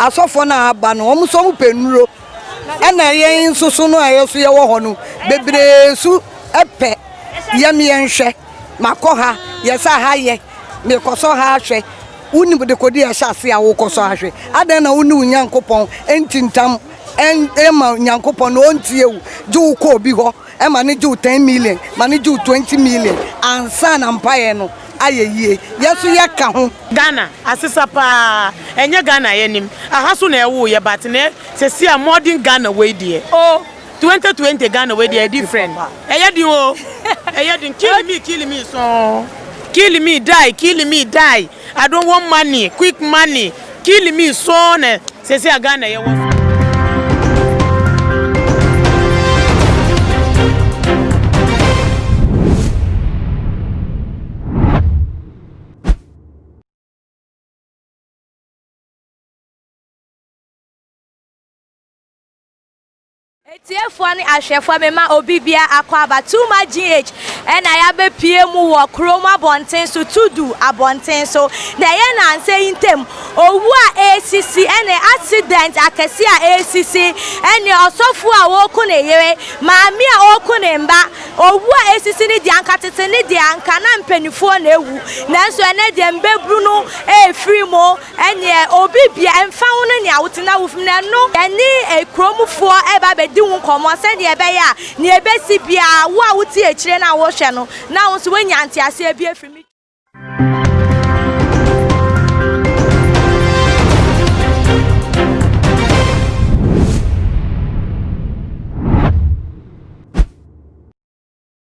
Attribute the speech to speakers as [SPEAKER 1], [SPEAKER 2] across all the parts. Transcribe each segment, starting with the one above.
[SPEAKER 1] asofo na aba no omo so mu penuro ena yen susu no ayeso ye wo ho no bebresu epe ye me enhwe makoha ye sa ha ye me koso ha hwe uni bude kodi ya shase a wo koso ha hwe adan na uni unyankopon entintam ema nyankopon no ontiewu ju ko obi ho ema ne ju 10 million ma ne ju 20 million ansa na mpaye no ayeye yeso ye ka ho
[SPEAKER 2] Ghana asisa pa enye Ghana yenim ahaso na ewo ye but ne sesi a modern Ghana we die oh 2020 Ghana we die different eye di o eye di kill me so kill me die I don't want money quick money kill me so na sesi a Ghana ye wo
[SPEAKER 3] Etiefo ani ahwefo mema obibia akwaba too much GH and I be PM wo kroma bonten so tudu abonten so na ye na anse intem owu a ACC and accident akese a ACC and osofu a wo ku ne yere maami a oku ne mba owu a ACC ni di ankatete ni di anka na mpanifo na ewu nanso ene de mbebru no free mo enye obibia emfa wo ne awotena wofum na no eni kromufo eba be nkomo se de ebe ya ni ebesi bia wo a wuti ekire na wo hwe no na wo so wanya antiase abi afimi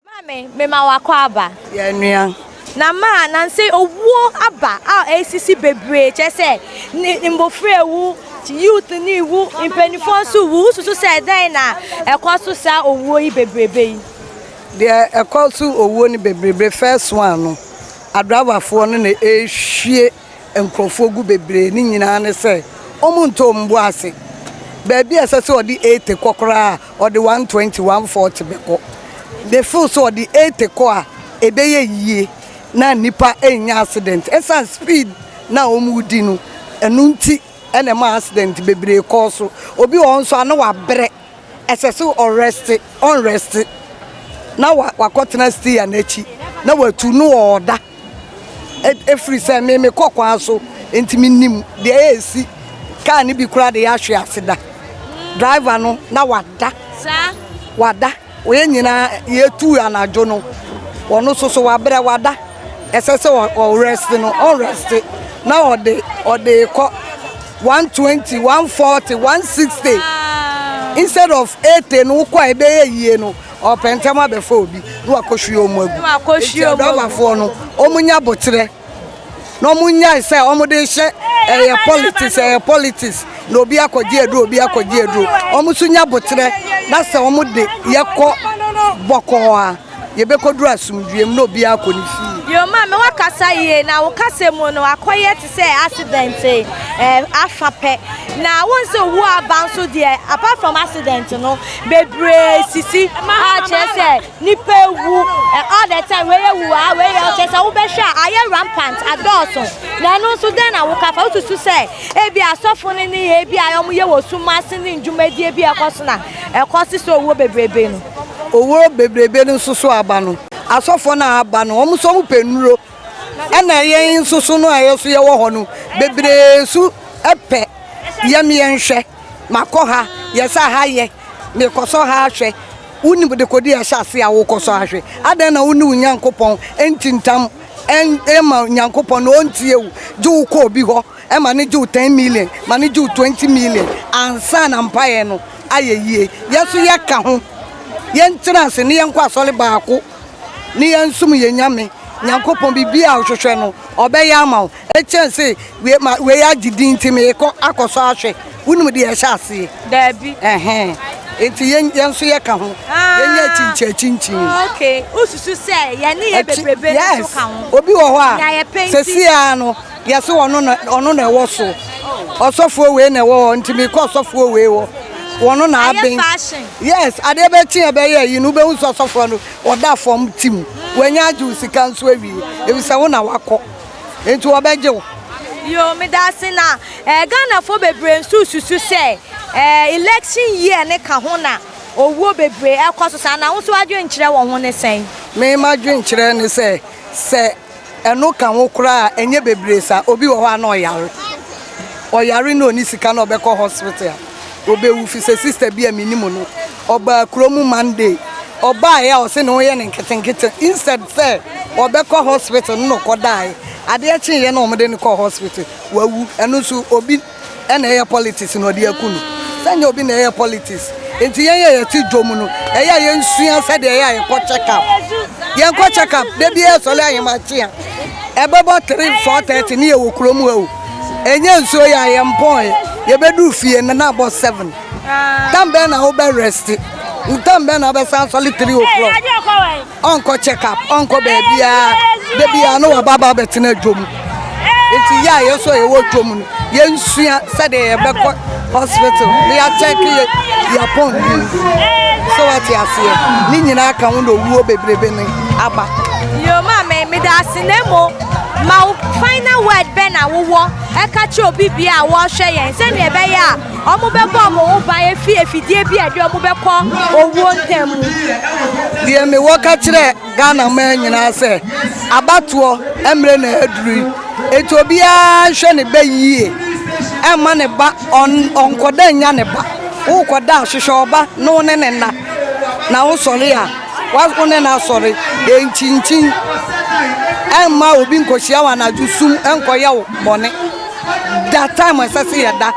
[SPEAKER 3] mame mema wakwaba
[SPEAKER 1] ya nua
[SPEAKER 3] na ma na nse owo aba a ACC bebre che se ni mbofre wu youth ni wu impenifon su wu susu se den na ekosu sa owo yi bebrebe yi
[SPEAKER 1] de ekosu owo ni bebrebe first one no adrawafo no na ehwie enkrofo gu bebre ni nyina ne se omunto mbu ase baby asase odi 80 kokora odi 120 140 beko the full so odi 80 ko a ebeye yie na nipa enya accident esa speed na omudi no enunti ene ma accident bebre koso obi won so ana wa bre esese unrest na wakotena stia na chi na watu no oda every say me kokwa so entimi nim de AC car ni bi kura de ya hwe aseda driver no na wada
[SPEAKER 3] sa
[SPEAKER 1] wada oye nyina ye tu anajo no wono so wa bre wada esese unrest na ode ko 120 140 160 instead of 80 no kwa ebeye yie no o pentama be fo obi no akohwe omu agu no omunya botre no munya say omude hye politics no obi akogye edu omusunya botre na say omude yekọ boko a yebekoduru asumdwem no obi akonifi
[SPEAKER 3] yo ma me wakasa ye na wakase mu no akoye te say accident afape na wonso wu abanso de apart from accident no bebre sisi a chese nipa wu all the time we chese wo be hwa aye rampant adoso na no so den na wokafa ututu say ebi asofo ne ne ebi ayom ye wosumase ne ndwumadi ebi ekoso na ekosi so wo bebrebe no
[SPEAKER 1] owo bebrebe no susu aba no asofo na aba no omo so mu penuro ena yen susu no ayeso ye wo ho no bebresu epe ye me enhwe makoha ye sa ha ye me koso ha hwe uni bude kodi ya shase a wo koso ha hwe adan na uni unyankopon entintam ema nyankopon no ontiewu ju ko obi ho ema ne ju 10 million ma ne ju 20 million ansa na mpaye no ayeye yeso ye ka ho yen transe ne yen kwa asole baako ni yen sum ye nyame nyankopon bibia ahwehwe no obeya amaw echense we ya gidin timi ko akoso ahwe unum de ye hyase
[SPEAKER 3] dabi
[SPEAKER 1] enti yen so ye ka ho yen ya chinchin
[SPEAKER 3] okay ususu say ye ne ye bebrebe so ka ho
[SPEAKER 1] obi wo ho a sesia no ye so ono na ewo so osofo we na ewo ntimi ko osofo we wo wono na abin yes ade be tie be ye yi no be hu osofo no oda form team wanya ju sika nso awie e bi se wo na wakọ enti wo beje wo
[SPEAKER 3] Yo me da se na Ghana for bebre susu say election year ne ka ho na owo bebre ekoso sa na wo so adwen kire wo ho ne sen.
[SPEAKER 1] Me ma dwen kire ne say se eno ka ho kura enye bebre sa obi wo ho na oyare no ni sika na obekọ hospital obewu fi se sister bi aminimu no oba kromu Monday oba ya o se no ye ne nketenkete instead say obekọ hospital no kodai ade chin ye na omde ni ko hospital wawu eno so obi ena ye politics no de akunu sanya obi na ye politics enti ye ti dwomu no eya ye nsua se de ye ko check up de bi e sole ayema chia ebebo 3-4:30 ni ye wo kromu wawu enye nso ya yempon ye bedu fie na about 7 tambe na obe rest tambe na be san solid 3 o'clock onko check up onko baby no wa baba betina dwom enti ya ye so ye wo dwom ye nsua se de ye be hospital me ya check ye pon so what ya see ni nyina aka wo no wuo bebrebe ni aba
[SPEAKER 3] yo ma me da sinemo ma final word be na wo eka chi obi bia wo hwe yen se ne be ya omo be bo mo ba efidie bi ade omo be ko owo ntemu
[SPEAKER 1] die me wo ka kire Ghana ma nyina se abatuo emre na aduru etobia hwe ne be yie ema ne ba onkoda nya ne ba wo koda hwehwe oba no ne na wo sori a wa one na sori enchin Emma obi nkohia wa na jusum enkoye wo bone that time asase ya da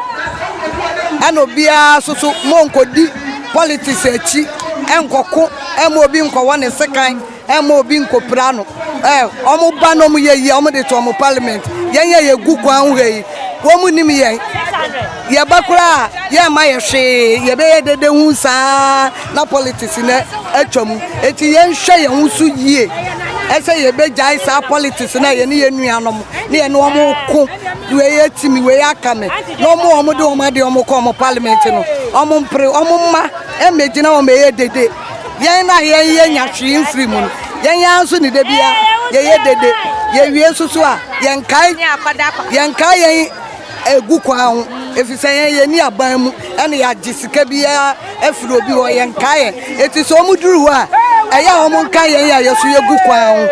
[SPEAKER 1] ana obia soso mo nkodi politics achi enkoko emma obi nkowo ne sekan emma obi nkopra no omo ba no mo yeyi omo de to omo parliament yenye ye gu kwa hwei wo mu nim ye bakura ye ma ye hwe ye be dede hu sa na politics na atwam eti ye nhwe ye hu su yie ese ye be jai sa politics na ye ne ye nuanom ne ye no omo ko we ye timi we akame no omo de omo de omo ko omo parliament no omo mpre omo ma emegina omo ye dede ye na ye nya hwe mfiri mu no ye anso ni de bia ye dede ye wie susu a ye nkai ye egu kwa ho efise ye ni aban mu ene ya gisika bia efiri obi ho ye nkai eti so omuduru a eya omo nkai ye ya yeso ye gu kwa ho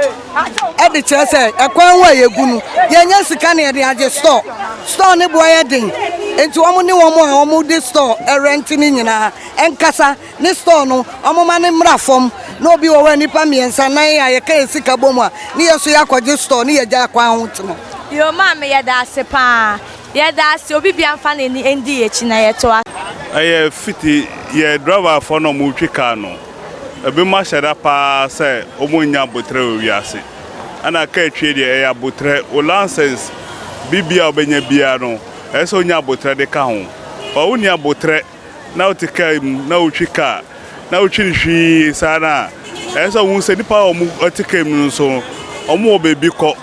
[SPEAKER 1] e de kire se ekwan wa ye gu nu ye nya sika na ye de age store ne bo ye den enti omo ni womo a omo de store rent ni nyina enkasa ne store no omo ma ne mra fom no obi wo wani pa miensa nan ya ye ka sika bomu a ne yeso ya kwaje store ne ye ja kwa ho timo
[SPEAKER 3] yo ma me ye da se pa ye da se obi bia mfa na ni endi echi na ye to
[SPEAKER 4] aye fiti ye driver for no mu twika no ebe ma sheda pa se omunya botre owiase ana ka etwe de ya botre o license bibia obenya bia no ese onya botre de ka ho ba unya botre na otika na otwika na otwirihwi sana ese wu se nipa omu otika mu so omu obebi ko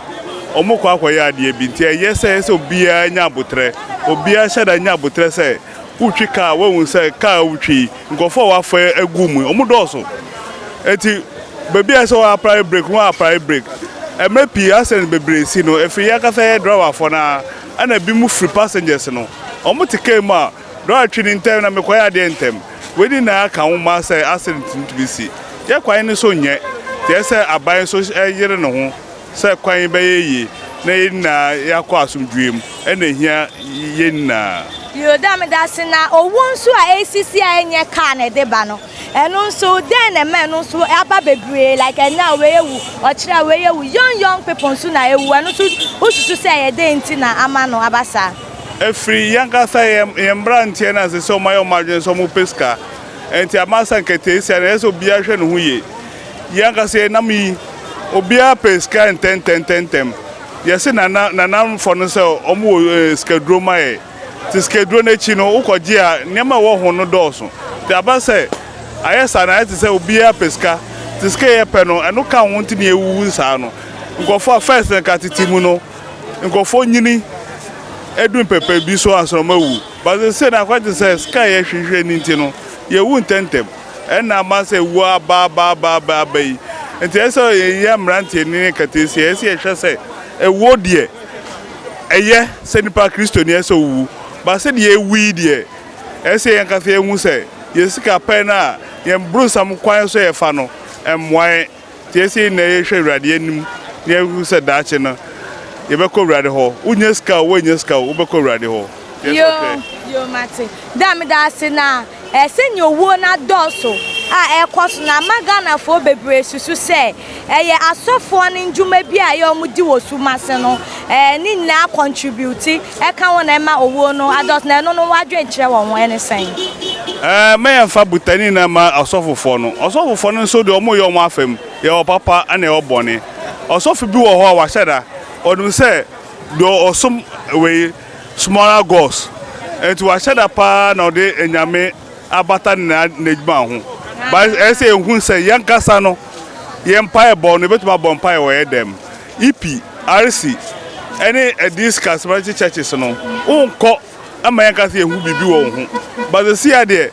[SPEAKER 4] omu kwa akoya ade bi nti ese obia nya botre obia sheda nya botre se utwika wo se ka utwi ngofo wa fa agum omu doso eti baby ese wa apply break emepi asen bebre si no efi ya ka fa driver for na ana bi mu free passengers no omu tike ma driver twin ntem na mekoya ade ntem wedi na aka wo ma se accident ntbisi ya kwan ni so nye te se aban so yire no ho se kwan be yeyi na yakọ asumdwem ena hia yenna
[SPEAKER 3] yo da me da se na owo nso a ACC a enye ka na de ba no eno nso den na me no nso aba bebre like na we ewu ochira we ewu young people nso na ewu eno nso ususu se ye de nti na ama no abasa
[SPEAKER 4] efri yanga say yembra ntie na se so mayo margin so mu pesca enti amasa nkete isi na eso bia hwe no huye yanga se na mi obia pesca enten yes na for no so omo schedule mai ti schedule na chi no ukoje a nema wo ho no doso ti abase ayesa na ti se obia pesca ti ske pe no eno ka ho nti na ewu sa no ngofo first ka titimu no ngofo nyini edun pepe bi so asromawu but se na kwa ti se sky ye hwehwe ni nti no ye wu ntentem ena ma se wu ba yi nti eso ye mrantie ni katesi ese ye hwe se ewo die eye se nipa Kristo ni ese wu ba se de ewi de ese yen ka fe hu se yesika pen na yen bru sam kwan so ye fa no emwan ti ese na ye hwe urade anim ne hu se daache no ye be ko urade ho unyeska wo unyeska wo be ko urade ho
[SPEAKER 3] yo mate da me da se na senye owo na doso a ekwoso na magana fo bebre susu se eye asofo ne njuma bi a ye omudi wosu mase no ni na contribute e ka wona ma owo no ados na no no wadwe nkire won ene sen
[SPEAKER 4] me yamfa butani na ma asofofo no so de omo ye omo afem ye o papa ana ye obone osofo bi wo ho a wa hyeda odun se do osom we smaller goals etu wa hyeda pa na ode enyame abata na nejuma ho ba ese ehun se yankasa no yempa e bo no betuma bo mpa e wo edem ipi rc any discuss branch churches no unko ama yankasa ehun bibi wo ho ba the see ade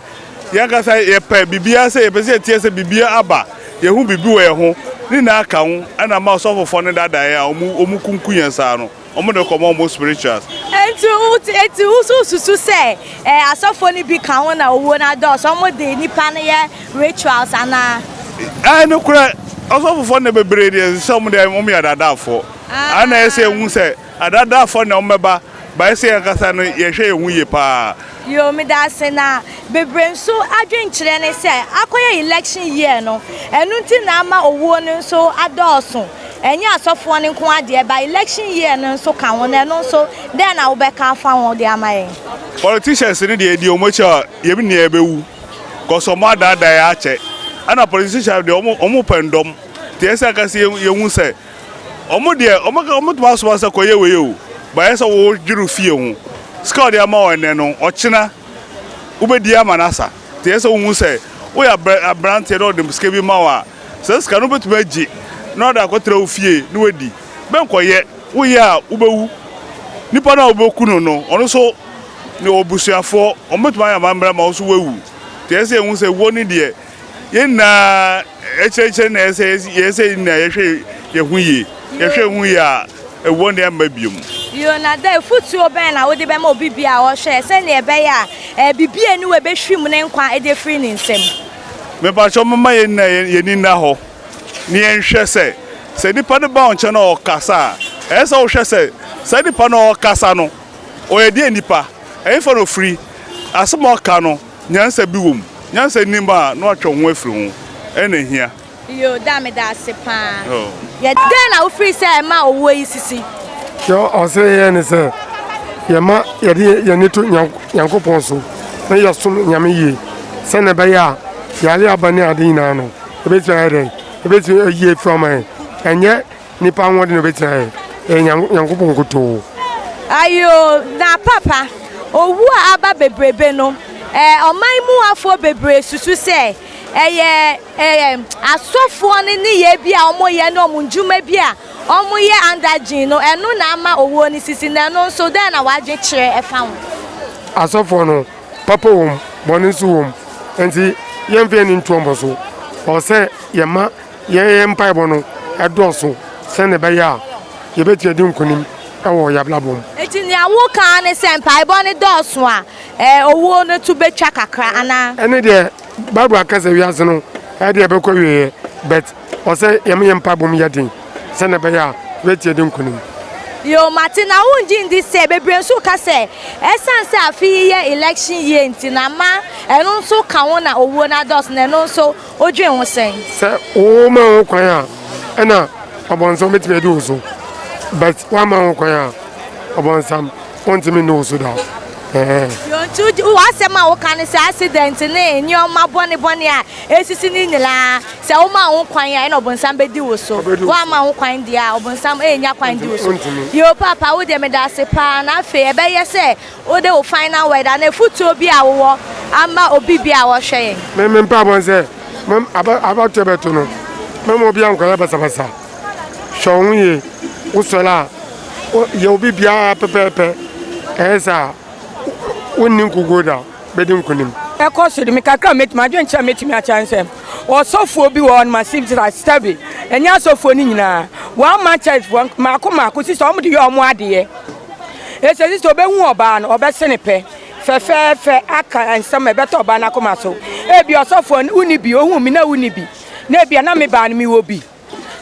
[SPEAKER 4] yankasa ye pa bibia se ye pese tie se bibia aba yehun bibi wo ye ho ni na aka ho ana ma osofofo ne dada ya omu kunkunyan sa no omo de komo omo spirituals etu susu se asofo ni bi kan wona owo na do so omo de nipa ne ye rituals ana no kura asofofo ne bebre de se omo de omo ya dadafo ana ese hu se adadafo na omeba ba ese yakasa no ye hwe hu ye pa
[SPEAKER 3] yo me da se na bebre nso adwenkyere ne se akoye election year no enu nti na ama owo ne nso adoso enye asofo ne nko ade ba election year no nso ka won no nso den na wo be ka fa won de amaye
[SPEAKER 4] politicians ni de omocha ye bi na ebewu koso ma dada ya ache ana politicians de omo pendom te esa ka se ye hu se omo de omo to aso asa koye we o ba esa wo jiru fie hu ska de ama won no ochina ubedi amanasa te esa hu se wo ya brand te do de ska bi ma wa se ska no betu agi no da kotra ofie no wadi ben koye wo ya ubewu nipa na oboku no ono so ni obusuafo ometuma ya mambra ma so wewu te ese hu se wo ni de ye na echeche na ese na ye hwe ye hu ye hu ya ewo ne mabiom
[SPEAKER 3] yo na da futu oben na wo de be ma obibia wo hwe se ne ebe ya bibia ni we be hwim ne nkwa e de free ni nsem
[SPEAKER 4] me ba cho mama ye na ye ni na ho ni enhwe se nipa ne ba onche na okasa ese wo hwe se nipa na okasa no oyedi nipa efo no free asemo ka no nyansa bi wom nyansa nimba no atwo ho afiri ho ene hia
[SPEAKER 3] yo da me da se pa ye den na wo free se ma owo yi sisi
[SPEAKER 5] yo ose ye ne se ye ma ye ni to yankopon so na ye som nyame yi se ne be ya yale abane ade na no ebeti ye from enye nipa nwode no beti yankopon ko to
[SPEAKER 3] ayo na papa owu aba bebrebe no oman mu afo bebre susu se asofo ni ye bia omo ye no munjuma bia omo ye andagin no enu na ama owo ni sisi na no so den na waje kire efa ho
[SPEAKER 5] asofo no papa wom boni so wom enti yemfe ni ntombo so o se yema ye mpa bono edoso se ne be ya ye beti edi nkonim ewo ya blabom
[SPEAKER 3] eti ni awo kan ne se mpa boni doso a owo no tu betwa kakra ana
[SPEAKER 5] ene de Bible akase wiase no e de be ko wiye but o se yem mpa bom yadin se ne be ya beti edi nkonim
[SPEAKER 3] yo Martina unji ndi se bebre nso ka se esanse afi ye election year ntina ma eno nso ka wona owo na dos na eno nso odwen ho sen
[SPEAKER 5] se o ma kwan a ena obonso metime do so but wa ma kwan a obonsam ontime no so da
[SPEAKER 3] yo ntu wa se ma wo kan se accident na enyo ma bone a esisi ni nyila se wo ma wo kwan a ena obonsam bedi wo so wa ma wo kwan dia obonsam enya kwan di wo so yo papa wo de me da se pa na fe ebe ye se wo de wo final word na futu obi a wo ama obi bia wo hwe
[SPEAKER 5] me pa bon se mem aba tebeto no mem obi an kwala basa shon ye wo sola ye obi bia pepepe esa wonni nkugoda bedi nkunim
[SPEAKER 6] e ko so de me kakra metima adwencha metimi a chance o sofo bi won massive stabi enya sofo ni nyina wa ma church mako si so mo de yo mo ade ese sister obehu oba no obesene pe fe aka ensam ebeto oba na koma so ebi osofo uni bi ohun mi na uni bi na ebi na me ba no mi wo bi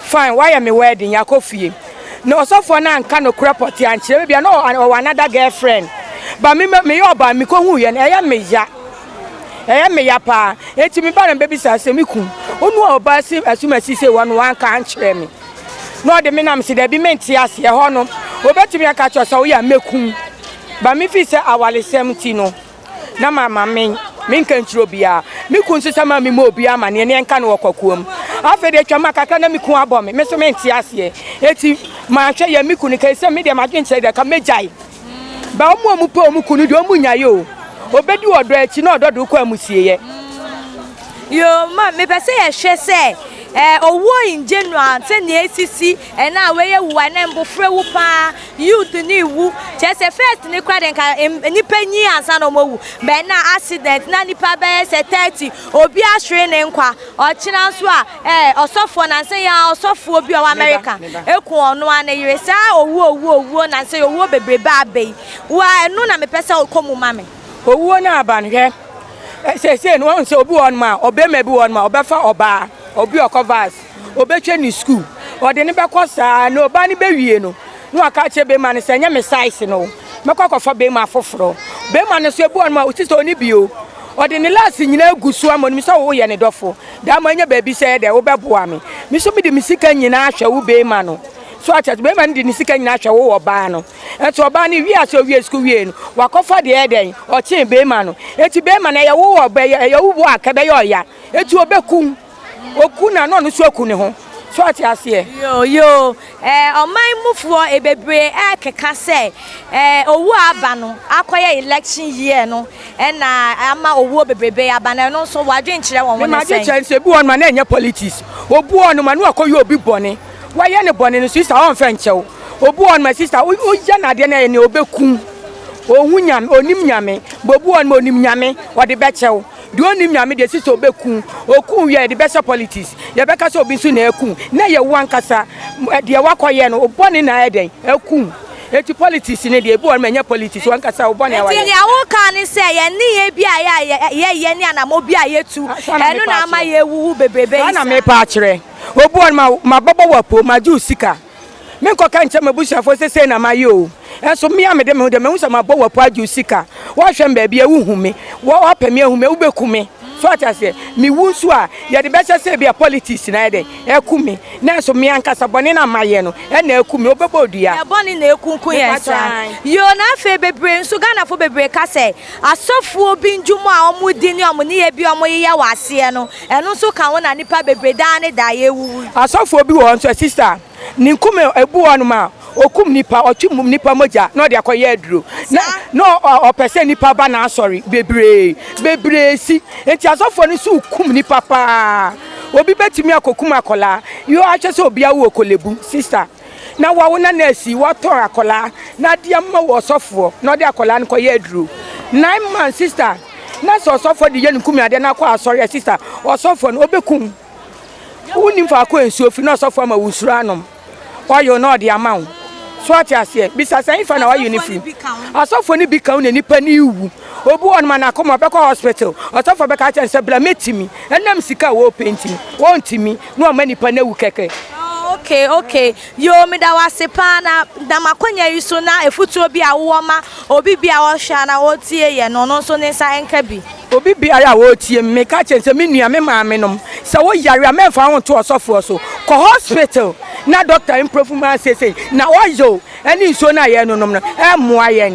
[SPEAKER 6] fine why am me wedding yakofie no osofo na nka no krepoti anche ebi na o another girlfriend ba me oba mi ko hu ye na eya me ya pa eti mi ba na baby sa se mi kun onu oba si asuma si se wan ka anche me no de me na me se de bi menti ase ho no obetimi aka cho so ya mekun ba mi fi se awale 70 no na mama men kan chiro bia mi kun se sama mi mo bia ma ne nka no kwakuom afa de twama kaka na mi kun abo me so menti ase eti ma hwe ya mi kun ka se me de ma dwen che de ka mejai ba omu pe omu kun de omu nyaye o obedi odo achi na odo do kwa musie ye
[SPEAKER 3] yo ma me pese ye hwe se owo in January se ne esisi na we ye wuwa na mbofre wu pa youth ni wu che se first ni kra den ka nipa nyi ansa no mowu be na accident na nipa be se 30 obi ahwe ne nkwa ochina nso a osofo na se ya osofo obi o America eku onu an yire sa owu na se owu bebrebe abai wa enu na me pese okomu mame
[SPEAKER 6] owu na abanhwe se no won se obi won ma obema bi won ma obefa oba obi okovas obetwe ni school ode ne bekosa na oba ni bewie no no aka che be ma ne se nya me size no mekokofa be ma foforo be ma ne so ebu on ma otito oni bio ode ne last nyina gusu amoni mi so wo ye ne dofo da ma nya ba bi se de wo beboa me so bi de misika nyina ahwe wo be ma no so acha be ma ndi ni sika nyina ahwe wo oba no eto oba ni wi ase owie school wie no wakofa de eden o chen be ma no eti be ma na ye wo oba ye wo bo aka be ye oya eti obekun okuna no no so akune ho so ati ase
[SPEAKER 3] yo oman mufuo ebebre keka se owu aba no akoye election year no na ama owu bebrebe aba na no so wadwen kire won won
[SPEAKER 6] say ma je se bi won ma na enya politics obu on ma no akoye obi bone waye ne bone no sister on fe nchew obu on ma sister o ya na de na ne obekun ohun nyame onim nyame bobu on ma onim nyame ode be chew do onim nyame de sister obekun okun ye de best politics ye be ka so obi su na ekun na ye wan kasa de wakoye no obone na eden ekun eti politics ne de ebu on ma nya politics wan kasa obone ya wa
[SPEAKER 3] ye wo kan ni se ye ni ye bia ye ni anamo bia ye tu enu na ama ye wu bebrebe isa
[SPEAKER 6] na me pa akire obu on ma bobo wapo ma ju sika me ko kan che mabushafo se na ma yo enso me amede me hu se ma bobo wapo aju sika wo hwem ba bia wu hu me wo apame hu me wo bekume so atase mi wu so a ye de be se bia politics na ede ekumi na enso me ankasa bone na maye no e na ekumi obebodua
[SPEAKER 3] e bone na ekunkun yensa yo na fe bebre nso Ghana fo bebre ka se asofo obi njumu a omudi ni omuni ye bi omoye ya wase no eno nso ka wona nipa bebre da ne da ye wu
[SPEAKER 6] asofo obi wo nso sister ni nkume ebu onu ma okum nipa otwum nipa moja no de akoye aduro na no opese nipa ba na sorry bebre si enti asofo ni su kum nipa pa obi betimi akokum akola yo achese obi awu okolebu sister na wawo na nesi wato akola na dia ma wo sofo no de akola nko ye aduro 9 months sister na so sofo de ye nkum ade na kwa sorry sister osofo no obekum unim fa ko ensuo fi na sofo ma wusuru anom wayo no de amawo so ati ase bisa san fa na wayo ni fi asofo ni bi kan na nipa ni iwu obu on ma na koma be ko hospital asofo be ka chense bla metimi enam sika wo painting won timi no ma nipa na wu keke
[SPEAKER 3] okay yo me da wase pa na da makonya yuso na efutu obi awo ma obi bia wo hwa na wo tie ye no no so ne sa enka bi
[SPEAKER 6] obi bia ya wo tie me ka chense me nua me maame nom se wo yare a me fa won to osofo so ko hospital na doctor improvement say na oyo ani so na ye no nom no e moa ye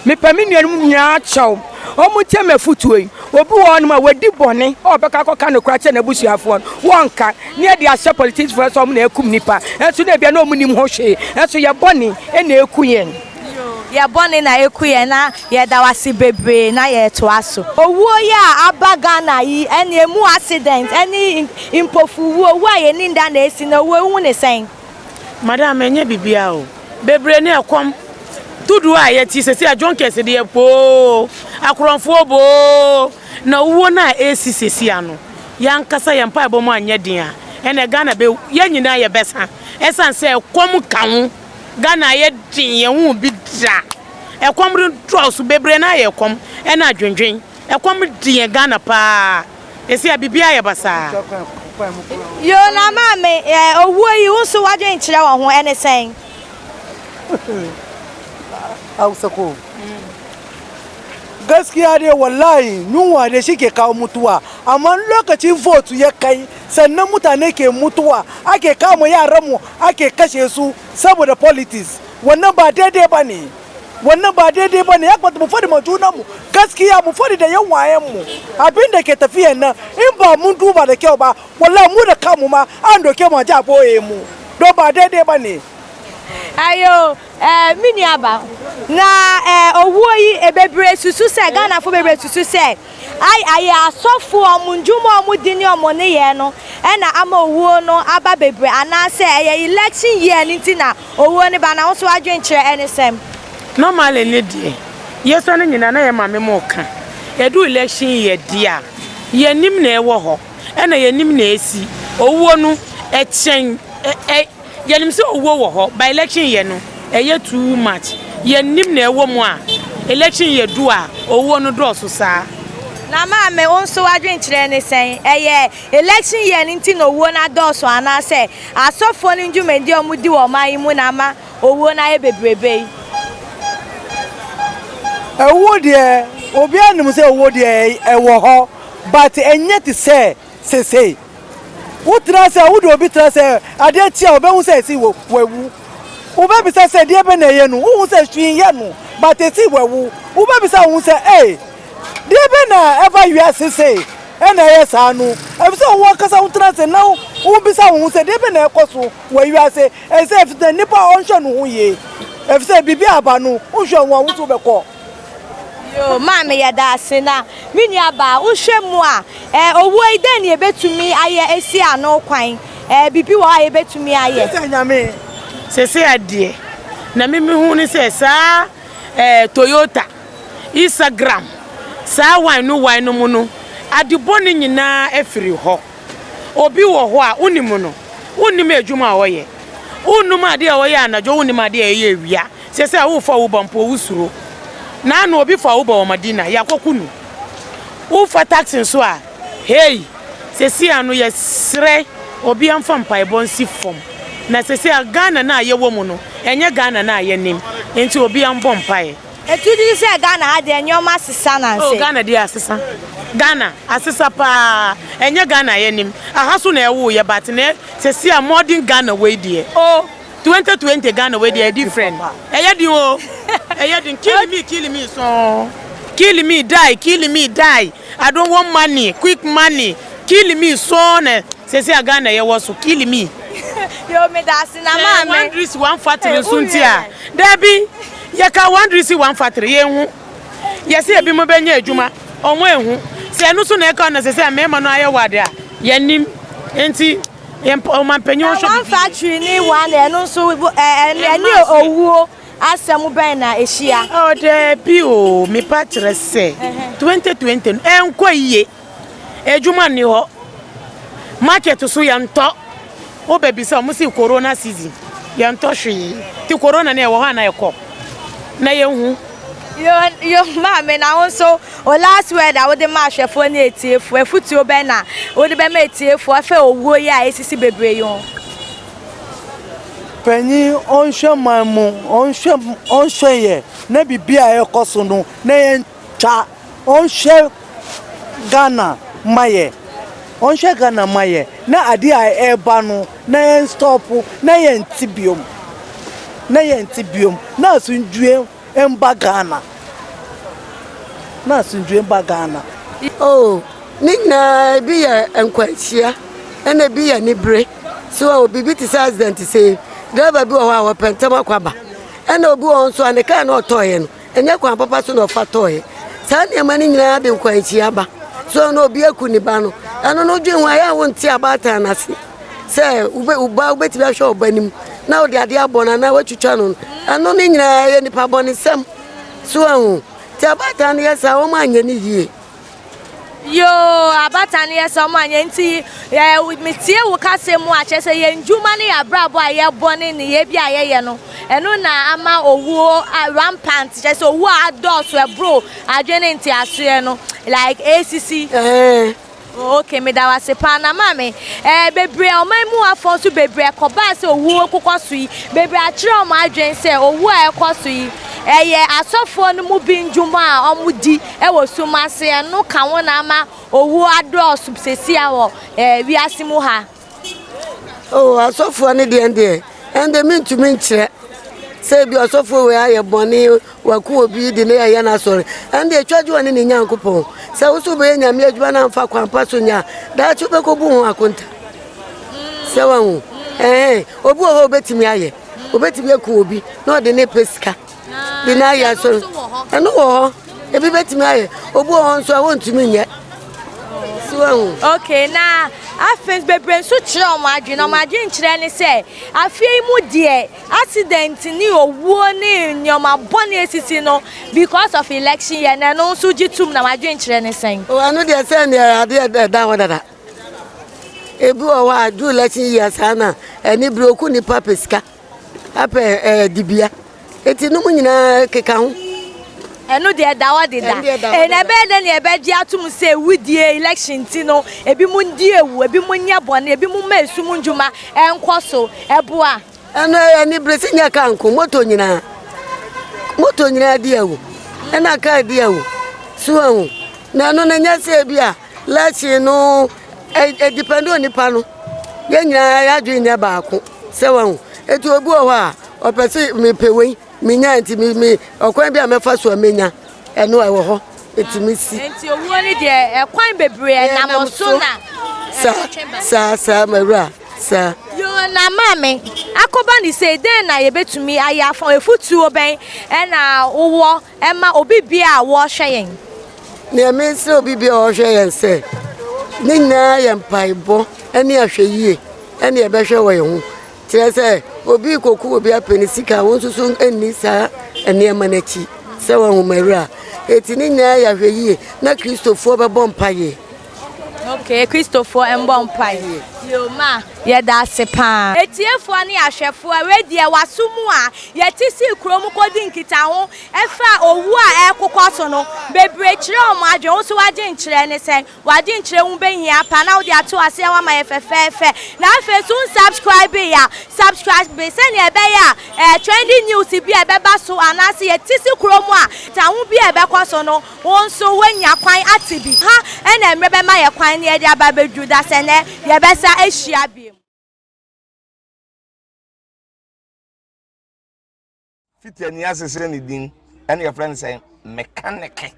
[SPEAKER 6] me pa me nua num nya chaw omu teme futuoi obi won ma wadi bone obeka koka no krache na busuafo wonka ne de ashe politics for so na ekum nipa enso na bia na omunim ho hwe enso ye bone e na ekuyen
[SPEAKER 3] ye bone na ekuyen na ye da wase bebre na ye to aso owuo ya abaga na yi ene emu accident ene impofu wo ye ni nda na esi na wo hu ne sen
[SPEAKER 2] madam enye bibia o bebre ne ekom tudu a ye ti sesi ajon kese de po akronfo bo na wo na esi sesi ano yankasa yempa ebo mu anya din a ene Ghana be ye nyina ye besa esan se kom kan Ghana ye din ye hu bi dra ekom draws bebre na ekom e na adwendwen ekom die Ghana pa esi abibia ye basa
[SPEAKER 3] yo na mame owo yi unso wadwen kire wo ho ene sen
[SPEAKER 7] Ausako gaskiya dai wallahi yunwa da shike kawo mutuwa amma lokacin vote ya kai sannan mutane ke mutuwa ake kama yaran mu ake kashe su saboda politics wannan ba daidai bane ya kwata mu fadi ma junan mu gaskiya mu fadi da yawayen mu abinda ke tafiyan nan in ba mun duba da kyau ba wallahi mu da kanmu ma an doke mu ja boye mu don ba daidai bane
[SPEAKER 3] ayo mini aba na owo yi ebebre susu se Ghana fo bebre susu se ai asofo omunjumo omudini omone ye no na ama owo no aba bebre ana se election year nti na owo ne ba na wo so adwen kire enesem
[SPEAKER 2] normally ne die yeso ne nyina na ye mame mo ka edu election year dia ye nim na ewo ho na ye nim na esi owo no echen yenim se owo wo ho by election year no eye too much yenim na ewo mu a election year du a owo no do so saa
[SPEAKER 3] na ma me onso adwen kire ne sen election year nti na owo na do so ana se asofo ni njumedi omudi wo man mu na ma owo na ye bebrebe
[SPEAKER 7] ewo de obi anum se owo de ewo ho but enye ti se utra se udo obi tra se ade tia obehu se si wewu ubebi se de be na ye nu hu se hwin ye nu but si wewu ubebi se hu se de be na ever you are se na ye sa nu e se wo kasa utra se na ubi se hu se de be na ekoso we you are se e se if the nipa onhwe nu hu ye e se bibi aba nu unhwe won wutu be ko
[SPEAKER 3] yo mama ya da sina mini aba uhwemu a owo ide ne ebetumi aye esi ano kwan bibi wo aye betumi aye
[SPEAKER 7] nyame
[SPEAKER 2] sese ade na mimi hu ni se sa Toyota Instagram sa wan no mu no adebo ne nyina afiri ho obi wo ho a unimu no unim adwuma a woye unum ade a woye anajo unim ade a ye ewia sese a wo fa wo bampo wusuro na no obi fa wo ba Madina yakokunu wo fa taxi so a hey sesi anu ye sre obi amfa mpaebon si fom na sesi a Ghana na ye wo mu no enye Ghana na ye nim enti obi ambo mpae
[SPEAKER 3] etudi se Ghana ha de nyoma sesa na nse
[SPEAKER 2] Ghana de asesa Ghana asesa pa enye Ghana ye nim ahaso na ewo ye but ne sesi a modern Ghana we die 2020 Ghana we dey different. Eyedin o. Eyedin kill me so. Kill me die. I don't want money, quick money. Kill me so na say Ghana ye was so kill me.
[SPEAKER 3] Yo me da sina ma me.
[SPEAKER 2] One dress one factory suntia. Debi ye ka one dress one factory ye hu. Ye say ebi mo benya adwuma. Omo ehu. Se enu so na e ka na say me ma no aye wade a. Ye nim enti man penyon shop
[SPEAKER 3] one factory ni one enu so eni owuo asem ben na ehia
[SPEAKER 2] o de bi o me patre se 2020 enko iye ejuma ni ho market so yanto o bebi se mo si corona season yanto hwe ti corona na e wo ha na ekọ na ye hu
[SPEAKER 3] yo ma me na won o last word I would ma hwefo na etiefu afutuo be na wo de be ma etiefu afa owuo ya esisi bebre yo
[SPEAKER 7] penyi onhwe mamu onhwe ye na bibia ekoso no na ye ncha onhwe Ghana maye na ade a eba no na ye stop na ye ntibiom na asunjue emba Ghana
[SPEAKER 8] oh nina bi ya enkwachia ena bi ya nibre so obibi ti accident say driver bi o wa pentama kwaba ena obi on so aneka na otoye no enya kwa papa so na ofa toye sa ne mani nyina be enkwachia ba so na obi akuni ba no eno no dwen wa ya wonti abata na se say ubeti ba hwe obanim na odi ade abona na watwutwa no eno ne nyina ye nipa boni sam so ahụ ti abata na yesa o ma anya ni yie
[SPEAKER 3] Yo, abatani esomanye nti metie wo kase mu a chese ye njuma ne ya brabo a ye bone ne ye bia ye no eno na ama owo rampant chese owo adults we bro adwene nti aso no like ACC okay me da wase pa na mame bebre o mai mu afon so bebre koba se owo kokoso yi bebre a kire o ma adwen se owo a ekoso yi eye asofo no mu bi njuma a omudi wo sumase no ka won na ama owo ado subsesia wo wiase mu ha
[SPEAKER 8] oh asofo ne de ende mintumi nkyere se bi asofo we aye boni waku obi de ne aye na sori ende etwaje woni ne nyankopon se wo so be nyame adwuma na mfa kwampa so nya da chu be ko bu ho akonta se wa hu obi o betimi aye obetimi eku obi na de ne pesika de na aye sori eno wo ebi betimi aye obi o nso a wontumi nye
[SPEAKER 3] okay na afens bebre so kire o madwe nkire ne se afie mu de accident ni owuo ni nyoma bone esisi no because of election year na no so gitum na madwe nkire ne sen
[SPEAKER 8] o anu de se ne ade da wodada ebi o wa do election year sana eni broku ni papeska ape dibia eti no mu nyina keka ho
[SPEAKER 3] eno de da na be de ne be di atum se wudie election ti no ebi mu ndi ewu ebi mu nya bone ebi mu mesu mu njuma enkoso eboa
[SPEAKER 8] eno ni bresi nya kanko moto nyina di ewu ena ka di ewu suwo na no na nya se bia lachi no depend on nipa no ye nyina ya dwe nya baako se wo etu obu o ha opese me pewe minya nti mi okwan bia mefa so amenya eno ewo ho etimisi
[SPEAKER 3] nti owo ni de ekwan bebre na moso na
[SPEAKER 8] sa mara sa
[SPEAKER 3] yo na mame akoba ni say den na ye betumi aya afon efutu oben na owo ema obi bia wo hweyen
[SPEAKER 8] ne me se obi bia wo hweyen se ni na ye mpaibo ene ahweyie ene ye behwe wo ye hu tese obi koku obi apeni sika won susu eni sa ene manachi se wa humera eti ni nya ya hweyie na Christopher be bompaye
[SPEAKER 3] okay Christopher embompai yo ma ye da sepa etiefo ani ahwefo ready e wasumu a ye tisi krom kodi nkita ho efa owu a ekokoso no bebre kire o ma adwe wo so waje nkire ne sen waje nkire hu behia pa na wo de ato ase wa ma ye fefefe na afa so subscribe be se ne be ya trending news bi e be ba so anase ye tisi krom a ta hu bi e be koso no won so wanya kwan atibi ha ena emre be ma ye kwan ne ye de aba bedu da se ne ye be Asia bi
[SPEAKER 9] fiti ni asese ni din and your friend say mechanic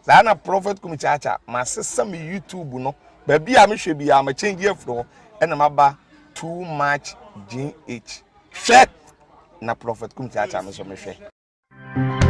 [SPEAKER 9] za na prophet kumichacha ma sesa me YouTube no ba bia me hwe bia ma change afro and ma ba too much GH hwe na prophet kumichacha me so me hwe